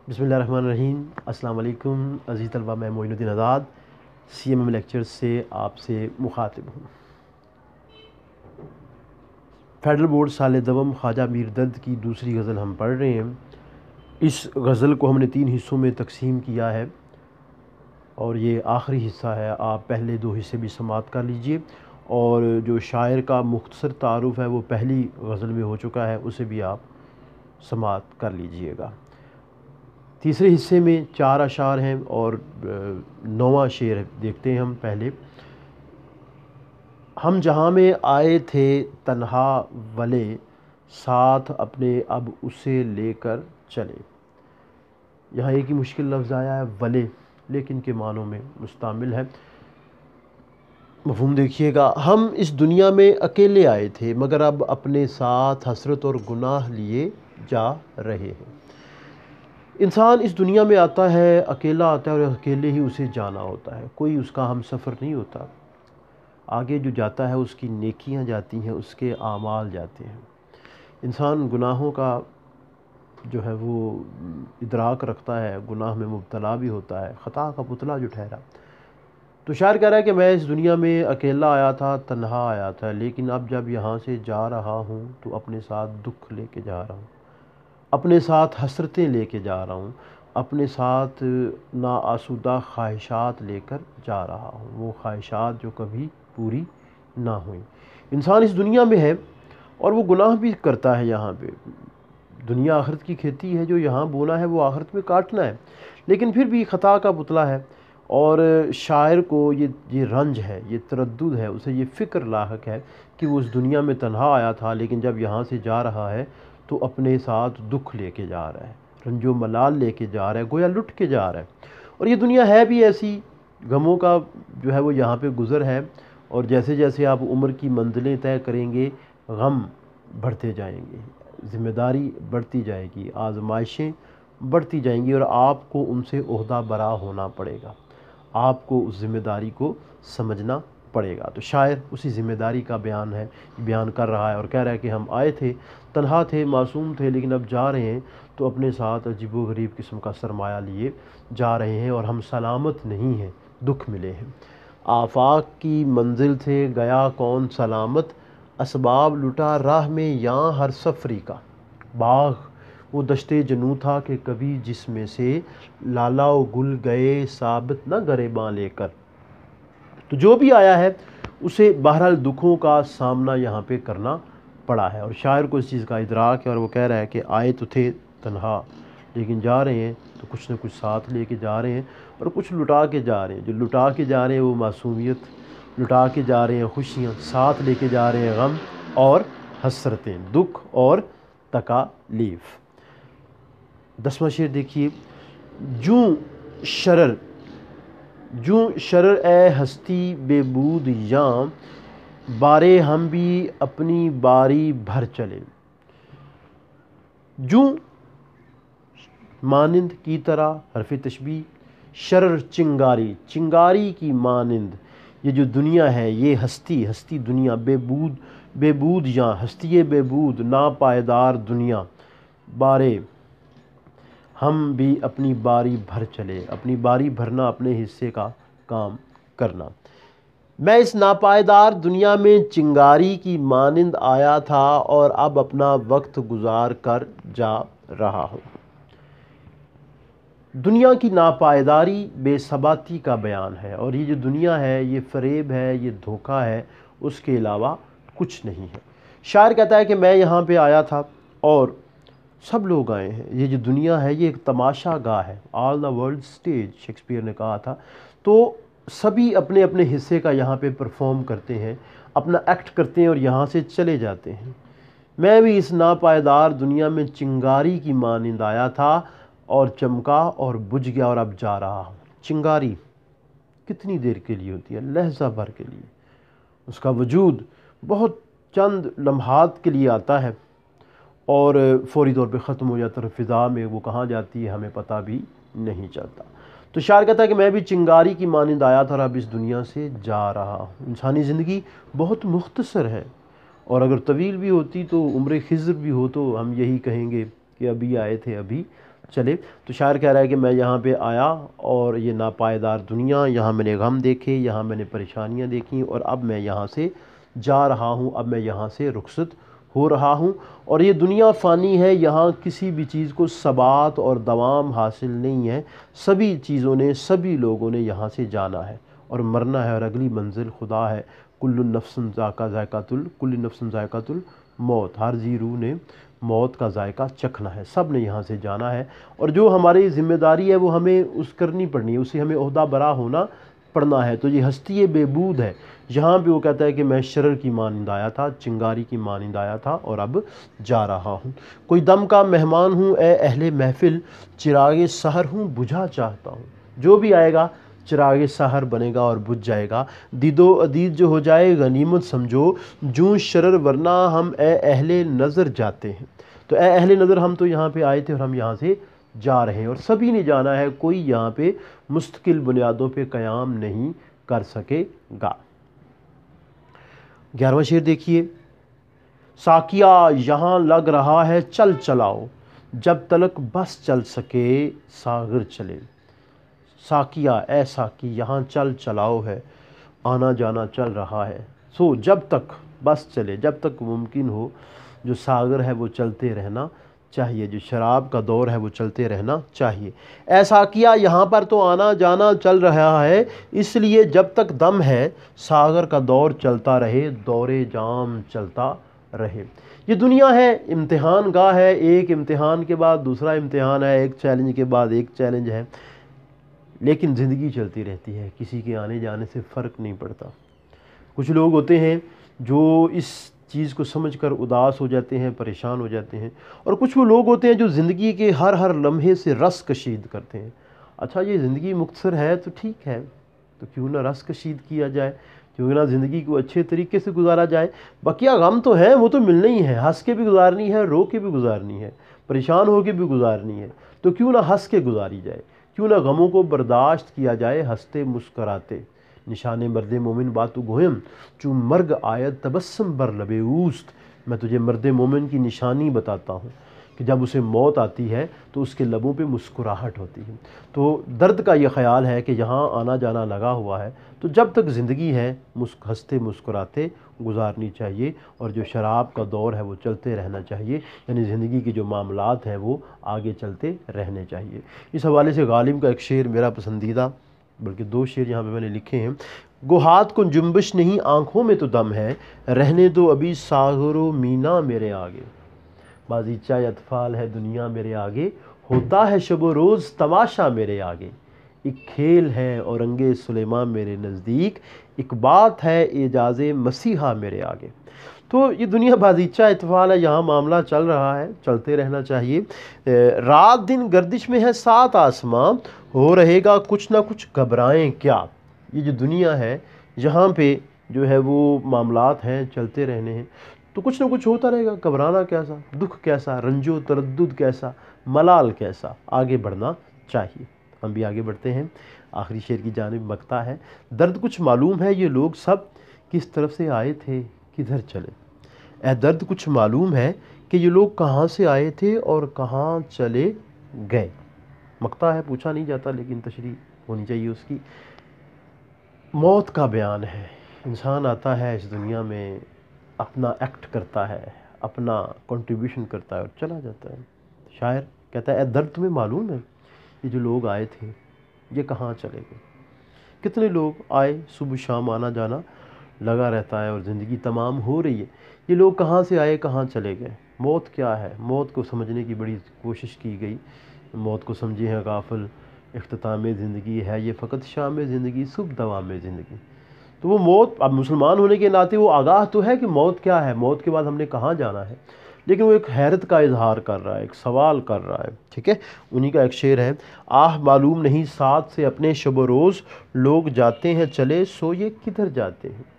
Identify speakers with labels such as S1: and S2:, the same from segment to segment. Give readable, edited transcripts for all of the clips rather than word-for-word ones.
S1: بسم اللہ الرحمن الرحیم۔ السلام علیکم عزیز طلبہ، میں معین الدین آزاد CMM لیکچر سے آپ سے مخاطب ہوں۔ فیڈرل بورڈ سال دوم خواجہ میر درد کی دوسری غزل ہم پڑھ رہے ہیں۔ اس غزل کو ہم نے 3 حصوں میں تقسیم کیا ہے اور یہ آخری حصہ ہے۔ آپ پہلے 2 حصے بھی سماعت کر لیجئے، اور جو شاعر کا مختصر تعارف ہے وہ پہلی غزل میں ہو چکا ہے، اسے بھی آپ سماعت کر لیجئے گا۔ تیسرے حصے میں 4 اشعار ہیں اور 9واں شعر دیکھتے ہیں ہم پہلے۔ ہم جہاں میں آئے تھے تنہا ولے، ساتھ اپنے اب اسے لے کر چلے۔ یہاں ایک ہی مشکل لفظ آیا ہے ولے، لیکن کے معنوں میں مستعمل ہے۔ مفہوم دیکھیے گا، ہم اس دنیا میں اکیلے آئے تھے مگر اب اپنے ساتھ حسرت اور گناہ لیے جا رہے ہیں۔ انسان اس دنیا میں آتا ہے، اکیلا آتا ہے اور اکیلے ہی اسے جانا ہوتا ہے، کوئی اس کا ہم سفر نہیں ہوتا۔ آگے جو جاتا ہے اس کی نیکیاں جاتی ہیں، اس کے اعمال جاتے ہیں۔ انسان گناہوں کا جو ہے وہ ادراک رکھتا ہے، گناہ میں مبتلا بھی ہوتا ہے، خطا کا پتلا جو ٹھہرا۔ تو شاعر کہہ رہا ہے کہ میں اس دنیا میں اکیلا آیا تھا، تنہا آیا تھا، لیکن اب جب یہاں سے جا رہا ہوں تو اپنے ساتھ دکھ لے کے جا رہا ہوں، اپنے ساتھ حسرتیں لے کے جا رہا ہوں، اپنے ساتھ ناآسودہ خواہشات لے کر جا رہا ہوں، وہ خواہشات جو کبھی پوری نہ ہوئیں۔ انسان اس دنیا میں ہے اور وہ گناہ بھی کرتا ہے۔ یہاں پہ دنیا آخرت کی کھیتی ہے، جو یہاں بونا ہے وہ آخرت میں کاٹنا ہے، لیکن پھر بھی خطا کا پتلا ہے۔ اور شاعر کو یہ رنج ہے، یہ تردد ہے، اسے یہ فکر لاحق ہے کہ وہ اس دنیا میں تنہا آیا تھا، لیکن جب یہاں سے جا رہا ہے تو اپنے ساتھ دکھ لے کے جا رہا ہے، رنج و ملال لے کے جا رہا ہے، گویا لٹ کے جا رہا ہے۔ اور یہ دنیا ہے بھی ایسی، غموں کا جو ہے وہ یہاں پہ گزر ہے، اور جیسے جیسے آپ عمر کی منزلیں طے کریں گے، غم بڑھتے جائیں گے، ذمہ داری بڑھتی جائے گی، آزمائشیں بڑھتی جائیں گی، اور آپ کو ان سے عہدہ برا ہونا پڑے گا، آپ کو اس ذمہ داری کو سمجھنا پڑے گا۔ تو شاعر اسی ذمہ داری کا بیان کر رہا ہے اور کہہ رہا ہے کہ ہم آئے تھے، تنہا تھے، معصوم تھے، لیکن اب جا رہے ہیں تو اپنے ساتھ عجیب و غریب قسم کا سرمایہ لیے جا رہے ہیں، اور ہم سلامت نہیں ہیں، دکھ ملے ہیں۔ آفاق کی منزل تھے گیا کون سلامت، اسباب لٹا راہ میں یاں ہر سفری کا۔ باغ وہ دشت جنوں تھا کہ کبھی جس میں سے لالا و گل گئے ثابت نہ گریباں لے کر۔ تو جو بھی آیا ہے اسے بہرحال دکھوں کا سامنا یہاں پہ کرنا پڑا ہے، اور شاعر کو اس چیز کا ادراک ہے، اور وہ کہہ رہا ہے کہ آئے تو تھے تنہا، لیکن جا رہے ہیں تو کچھ نہ کچھ ساتھ لے کے جا رہے ہیں، اور کچھ لٹا کے جا رہے ہیں۔ جو لٹا کے جا رہے ہیں وہ معصومیت، لٹا کے جا رہے ہیں خوشیاں، ساتھ لے کے جا رہے ہیں غم اور حسرتیں، دکھ اور تکالیف۔ 10واں شعر دیکھیے، جوں شرر اے ہستی بے بود یاں، بارے ہم بھی اپنی باری بھر چلے۔ جوں مانند کی طرح، حرف تشبیہ، شرر چنگاری کی مانند یہ جو دنیا ہے، یہ ہستی دنیا، بے بود یاں، ہستی بے بود، ناپائیدار دنیا، بارے ہم بھی اپنی باری بھر چلے، اپنی باری بھرنا، اپنے حصے کا کام کرنا۔ میں اس ناپائیدار دنیا میں چنگاری کی مانند آیا تھا اور اب اپنا وقت گزار کر جا رہا ہوں۔ دنیا کی ناپائیداری، بے ثباتی کا بیان ہے، اور یہ جو دنیا ہے یہ فریب ہے، یہ دھوکہ ہے، اس کے علاوہ کچھ نہیں ہے۔ شاعر کہتا ہے کہ میں یہاں پہ آیا تھا اور سب لوگ آئے ہیں، یہ جو دنیا ہے یہ ایک تماشا گاہ ہے، آل دا ورلڈ سٹیج شیکسپیئر نے کہا تھا۔ تو سبھی اپنے اپنے حصے کا یہاں پہ پرفارم کرتے ہیں، اپنا ایکٹ کرتے ہیں اور یہاں سے چلے جاتے ہیں۔ میں بھی اس ناپائیدار دنیا میں چنگاری کی مانند آیا تھا اور چمکا اور بجھ گیا، اور اب جا رہا ہوں۔ چنگاری کتنی دیر کے لیے ہوتی ہے؟ لحظہ بھر کے لیے، اس کا وجود بہت چند لمحات کے لیے آتا ہے اور فوری طور پہ ختم ہو جاتا ہے، فضا میں وہ کہاں جاتی ہے ہمیں پتہ بھی نہیں چلتا۔ تو شاعر کہتا ہے کہ میں بھی چنگاری کی مانند آیا تھا اور اب اس دنیا سے جا رہا ہوں۔ انسانی زندگی بہت مختصر ہے، اور اگر طویل بھی ہوتی تو عمر خضر بھی ہو تو ہم یہی کہیں گے کہ ابھی آئے تھے ابھی چلے۔ تو شاعر کہہ رہا ہے کہ میں یہاں پہ آیا اور یہ ناپائیدار دنیا، یہاں میں نے غم دیکھے، یہاں میں نے پریشانیاں دیکھیں، اور اب میں یہاں سے جا رہا ہوں، اب میں یہاں سے رخصت ہو رہا ہوں، اور یہ دنیا فانی ہے، یہاں کسی بھی چیز کو ثبات اور دوام حاصل نہیں ہے، سبھی چیزوں نے، سبھی لوگوں نے یہاں سے جانا ہے اور مرنا ہے، اور اگلی منزل خدا ہے۔ کل نفس کل نفس ذائقۃ الموت، ہر ذی روح نے موت کا ذائقہ چکھنا ہے، سب نے یہاں سے جانا ہے، اور جو ہماری ذمہ داری ہے وہ ہمیں اس کرنی پڑنی ہے، اسے ہمیں عہدہ برا ہونا پڑنا ہے۔ تو یہ ہستی بے بود ہے، یہاں پہ وہ کہتا ہے کہ میں شرر کی مانند آیا تھا، چنگاری کی مانند آیا تھا، اور اب جا رہا ہوں۔ کوئی دم کا مہمان ہوں اے اہل محفل، چراغ سحر ہوں بجھا چاہتا ہوں۔ جو بھی آئے گا چراغ سحر بنے گا اور بجھ جائے گا، دید و عدید جو ہو جائے غنیمت سمجھو، جوں شرر ورنہ ہم اے اہل نظر جاتے ہیں۔ تو اے اہل نظر، ہم تو یہاں پہ آئے تھے اور ہم یہاں سے جا رہے ہیں، اور سبھی نے جانا ہے، کوئی یہاں پہ مستقل بنیادوں پہ قیام نہیں کر سکے گا۔ 11واں شعر دیکھیے، ساقیہ یہاں لگ رہا ہے چل چلاؤ، جب تلک بس چل سکے ساغر چلے۔ ساقیہ اے ساقی، یہاں چل چلاؤ ہے، آنا جانا چل رہا ہے، سو جب تک بس چلے، جب تک ممکن ہو، جو ساغر ہے وہ چلتے رہنا چاہیے، جو شراب کا دور ہے وہ چلتے رہنا چاہیے۔ اے ساقیہ، یہاں پر تو آنا جانا چل رہا ہے، اس لیے جب تک دم ہے ساغر کا دور چلتا رہے، دور جام چلتا رہے۔ یہ دنیا ہے، امتحان گاہ ہے، ایک امتحان کے بعد دوسرا امتحان ہے، ایک چیلنج کے بعد ایک چیلنج ہے، لیکن زندگی چلتی رہتی ہے، کسی کے آنے جانے سے فرق نہیں پڑتا۔ کچھ لوگ ہوتے ہیں جو اس چیز کو سمجھ کر اداس ہو جاتے ہیں، پریشان ہو جاتے ہیں، اور کچھ وہ لوگ ہوتے ہیں جو زندگی کے ہر لمحے سے رس کشید کرتے ہیں۔ اچھا، یہ زندگی مختصر ہے تو ٹھیک ہے، تو کیوں نہ رس کشید کیا جائے، کیوں نہ زندگی کو اچھے طریقے سے گزارا جائے۔ بقیہ غم تو ہیں، وہ تو ملنے ہی ہیں، ہنس کے بھی گزارنی ہے، رو کے بھی گزارنی ہے، پریشان ہو کے بھی گزارنی ہے، تو کیوں نہ ہنس کے گزاری جائے، کیوں نہ غموں کو برداشت کیا جائے ہنستے مسکراتے۔ نشان مرد مومن باتو گوہم، چون مرگ آیت تبسم بر لب اوست۔ میں تجھے مرد مومن کی نشانی بتاتا ہوں کہ جب اسے موت آتی ہے تو اس کے لبوں پہ مسکراہٹ ہوتی ہے۔ تو درد کا یہ خیال ہے کہ یہاں آنا جانا لگا ہوا ہے، تو جب تک زندگی ہے ہنستے مسکراتے گزارنی چاہیے، اور جو شراب کا دور ہے وہ چلتے رہنا چاہیے، یعنی زندگی کے جو معاملات ہیں وہ آگے چلتے رہنے چاہیے۔ اس حوالے سے غالب کا ایک شعر میرا پسندیدہ، بلکہ دو شعر یہاں پہ میں نے لکھے ہیں۔ گو ہاتھ کو جنبش نہیں آنکھوں میں تو دم ہے، رہنے دو ابھی ساغر و مینا میرے آگے۔ بازیچہ اطفال ہے دنیا میرے آگے، ہوتا ہے شب و روز تماشا میرے آگے۔ ایک کھیل ہے اورنگ سلیماں میرے نزدیک، ایک بات ہے اعجاز مسیحا میرے آگے۔ تو یہ دنیا بازیچہ اطفال ہے، یہاں معاملہ چل رہا ہے، چلتے رہنا چاہیے۔ رات دن گردش میں ہے سات آسماں، ہو رہے گا کچھ نہ کچھ گھبرائیں کیا۔ یہ جو دنیا ہے یہاں پہ جو ہے وہ معاملات ہیں، چلتے رہنے ہیں، تو کچھ نہ کچھ ہوتا رہے گا، گھبرانا کیسا، دکھ کیسا، رنج و تردد کیسا، ملال کیسا، آگے بڑھنا چاہیے۔ ہم بھی آگے بڑھتے ہیں، آخری شعر کی جانب بکتا ہے، درد کچھ معلوم ہے یہ لوگ سب، کس طرف سے آئے تھے کدھر چلے۔ اے درد کچھ معلوم ہے کہ یہ لوگ کہاں سے آئے تھے اور کہاں چلے گئے۔ مقطع ہے، پوچھا نہیں جاتا لیکن تشریح ہونی چاہیے اس کی۔ موت کا بیان ہے، انسان آتا ہے اس دنیا میں، اپنا ایکٹ کرتا ہے، اپنا کنٹریبیوشن کرتا ہے اور چلا جاتا ہے۔ شاعر کہتا ہے اے درد تمہیں معلوم ہے یہ جو لوگ آئے تھے یہ کہاں چلے گئے۔ کتنے لوگ آئے، صبح شام آنا جانا لگا رہتا ہے اور زندگی تمام ہو رہی ہے، یہ لوگ کہاں سے آئے کہاں چلے گئے۔ موت کیا ہے، موت کو سمجھنے کی بڑی کوشش کی گئی، موت کو سمجھے ہیں غافل، اختتام زندگی ہے یہ فقط شام زندگی، صبح دوام زندگی۔ تو وہ موت، اب مسلمان ہونے کے ناطے وہ آگاہ تو ہے کہ موت کیا ہے، موت کے بعد ہم نے کہاں جانا ہے، لیکن وہ ایک حیرت کا اظہار کر رہا ہے، ایک سوال کر رہا ہے، ٹھیک ہے۔ انہی کا ایک شعر ہے، آہ معلوم نہیں ساتھ سے اپنے شب و روز، لوگ جاتے ہیں چلے سو یہ کدھر جاتے ہیں۔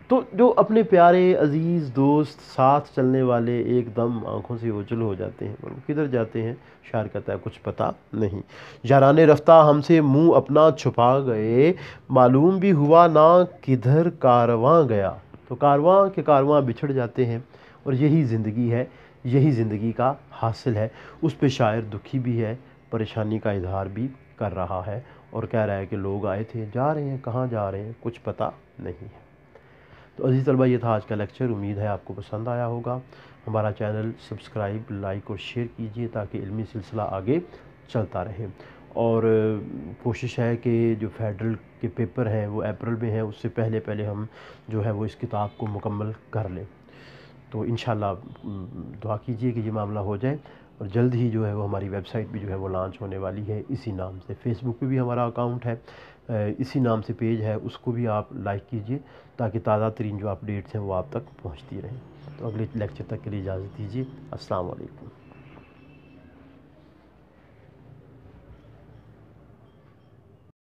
S1: تو جو اپنے پیارے عزیز دوست ساتھ چلنے والے ایک دم آنکھوں سے اوجھل ہو جاتے ہیں، وہ کدھر جاتے ہیں، شاعر کہتا ہے کچھ پتہ نہیں۔ یارانے رفتہ ہم سے منہ اپنا چھپا گئے، معلوم بھی ہوا نہ کدھر کارواں گیا۔ تو کارواں کے کارواں بچھڑ جاتے ہیں، اور یہی زندگی ہے، یہی زندگی کا حاصل ہے۔ اس پہ شاعر دکھی بھی ہے، پریشانی کا اظہار بھی کر رہا ہے اور کہہ رہا ہے کہ لوگ آئے تھے، جا رہے ہیں، کہاں جا رہے ہیں کچھ پتہ نہیں ہے۔ تو عزیز طلبہ، یہ تھا آج کا لیکچر، امید ہے آپ کو پسند آیا ہوگا۔ ہمارا چینل سبسکرائب، لائک اور شیئر کیجئے تاکہ علمی سلسلہ آگے چلتا رہے، اور کوشش ہے کہ جو فیڈرل کے پیپر ہیں وہ اپریل میں ہیں، اس سے پہلے پہلے ہم جو ہے وہ اس کتاب کو مکمل کر لیں۔ تو انشاءاللہ دعا کیجئے کہ یہ معاملہ ہو جائے، اور جلد ہی جو ہے وہ ہماری ویب سائٹ بھی جو ہے وہ لانچ ہونے والی ہے اسی نام سے۔ فیس بک پہ بھی ہمارا اکاؤنٹ ہے، اسی نام سے پیج ہے، اس کو بھی آپ لائک کیجئے تاکہ تازہ ترین جو اپڈیٹس ہیں وہ آپ تک پہنچتی رہیں۔ تو اگلے لیکچر تک کے لیے اجازت دیجیے۔ السلام علیکم۔